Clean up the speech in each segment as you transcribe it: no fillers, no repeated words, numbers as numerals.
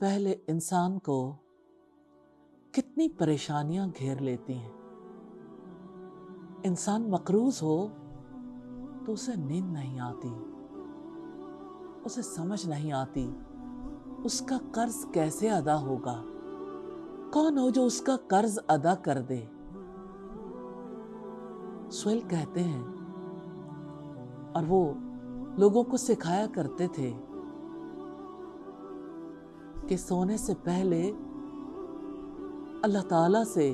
پہلے انسان کو کتنی پریشانیاں گھیر لیتی ہیں۔ انسان مقروض ہو تو اسے نیند نہیں آتی، اسے سمجھ نہیں آتی اس کا قرض کیسے ادا ہوگا، کون ہو جو اس کا قرض ادا کر دے۔ سہیل کہتے ہیں، اور وہ لوگوں کو سکھایا کرتے تھے کہ سونے سے پہلے اللہ تعالیٰ سے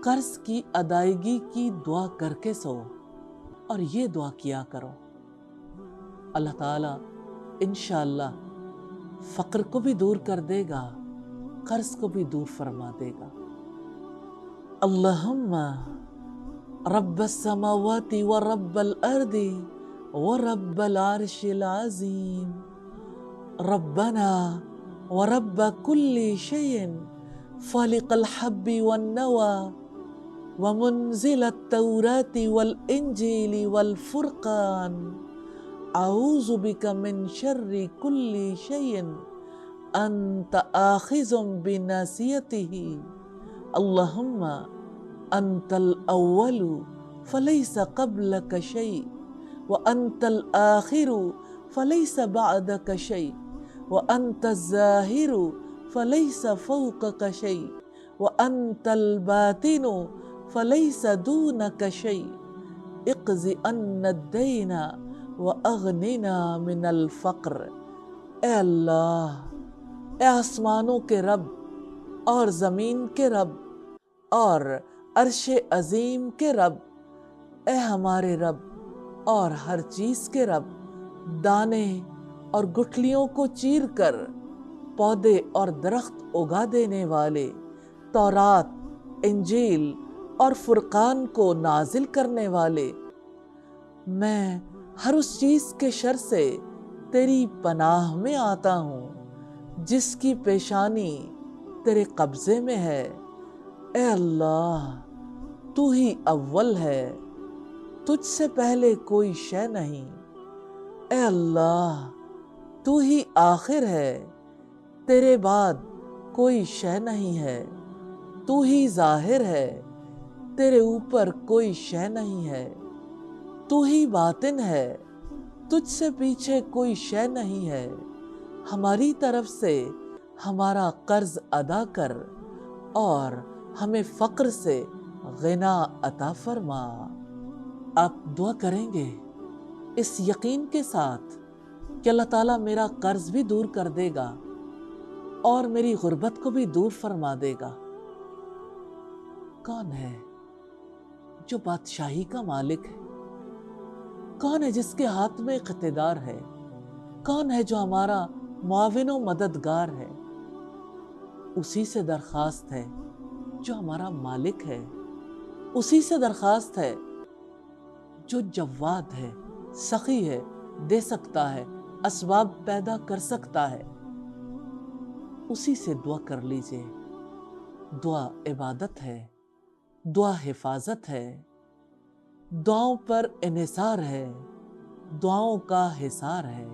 قرض کی ادائیگی کی دعا کر کے سو، اور یہ دعا کیا کرو، اللہ تعالیٰ انشاءاللہ فقر کو بھی دور کر دے گا، قرض کو بھی دور فرما دے گا۔ اللہم رب السماوات ورب الارض ورب العرش العظیم ربنا ورب كل شيء فالق الحب والنوى ومنزل التوراة والإنجيل والفرقان أعوذ بك من شر كل شيء أنت آخذ بناصيته اللهم أنت الأول فليس قبلك شيء وأنت الآخر فليس بعدك شيء وأنت الظاهر فليس فوقك شيء وأنت الباطن فليس دونك شيء اقض عنا الدين وأغننا من الفقر۔ اے اللہ، اے آسمانوں کے رب اور زمین کے رب اور عرش عظیم کے رب، اے ہمارے رب اور ہر چیز کے رب، دانے اور گٹھلیوں کو چیر کر پودے اور درخت اگا دینے والے، تورات، انجیل اور فرقان کو نازل کرنے والے، میں ہر اس چیز کے شر سے تیری پناہ میں آتا ہوں جس کی پیشانی تیرے قبضے میں ہے۔ اے اللہ، تو ہی اول ہے، تجھ سے پہلے کوئی شے نہیں۔ اے اللہ، تو ہی آخر ہے، تیرے بعد کوئی شے نہیں ہے۔ تو ہی ظاہر ہے، تیرے اوپر کوئی شے نہیں ہے۔ تو ہی باطن ہے، تجھ سے پیچھے کوئی شے نہیں ہے۔ ہماری طرف سے ہمارا قرض ادا کر اور ہمیں فقر سے غنا عطا فرما۔ آپ دعا کریں گے اس یقین کے ساتھ کہ اللہ تعالیٰ میرا قرض بھی دور کر دے گا اور میری غربت کو بھی دور فرما دے گا۔ کون ہے جو بادشاہی کا مالک ہے؟ کون ہے جس کے ہاتھ میں اقتدار ہے؟ کون ہے جو ہمارا معاون و مددگار ہے؟ اسی سے درخواست ہے جو ہمارا مالک ہے، اسی سے درخواست ہے جو جواد ہے، سخی ہے، دے سکتا ہے، اسباب پیدا کر سکتا ہے۔ اسی سے دعا کر لیجئے۔ دعا عبادت ہے، دعا حفاظت ہے، دعاؤں پر انحصار ہے، دعاؤں کا حصار ہے۔